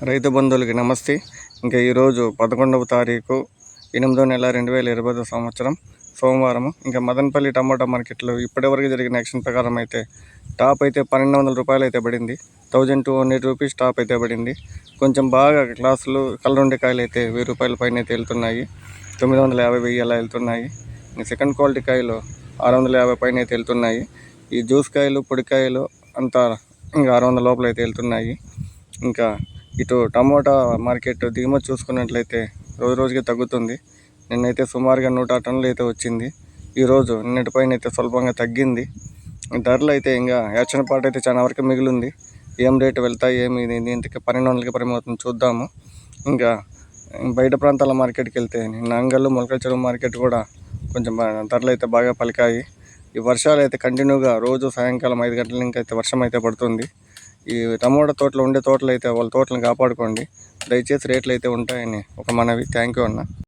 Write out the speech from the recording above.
రైతు బంధువులకి నమస్తే. ఇంకా ఈరోజు 11వ తారీఖు 8వ నెల 2020 సంవత్సరం సోమవారం. ఇంకా మదనపల్లి టమాటా మార్కెట్లో ఇప్పటివరకు జరిగిన యాక్షన్ ప్రకారం అయితే టాప్ అయితే 1200 రూపాయలు అయితే పడింది. 1200 రూపీస్ టాప్ అయితే పడింది. కొంచెం బాగా క్లాసులు కలర్ ఉండే కాయలు అయితే 1000 రూపాయల పైన అయితే వెళ్తున్నాయి. 950, 1000 అలా వెళ్తున్నాయి. సెకండ్ క్వాలిటీ కాయలు 650 పైన అయితే వెళ్తున్నాయి. ఈ జ్యూస్ కాయలు, పొడికాయలు అంతా ఇంకా 600 లోపల అయితే వెళ్తున్నాయి. ఇంకా ఇటు టమోటా మార్కెట్ దిగుమతి చూసుకున్నట్లయితే రోజు రోజుకి తగ్గుతుంది. నిన్నైతే సుమారుగా 100 టన్నులు అయితే వచ్చింది. ఈరోజు నిన్నటి పైన అయితే స్వల్పంగా తగ్గింది. ధరలు అయితే ఇంకా యాచన పాట అయితే చాలా వరకు మిగిలింది. ఏం రేటు వెళ్తాయి, ఏమి ఇంతకి 1200కి పరిమవుతుంది చూద్దాము. ఇంకా బయట ప్రాంతాల మార్కెట్కి వెళ్తే నిన్న అంగళ్ళు, మొలకల చెరువు మార్కెట్ కూడా కొంచెం ధరలు అయితే బాగా పలికాయి. ఈ వర్షాలు అయితే కంటిన్యూగా రోజు సాయంకాలం 5 గంటల నుంచి అయితే వర్షం అయితే పడుతుంది. ఈ టమోటా తోటలు ఉండే తోటలు అయితే వాళ్ళ తోటలను కాపాడుకోండి. దయచేసి రేట్లు అయితే ఉంటాయని ఒక మనవి. థ్యాంక్ యూ అన్న.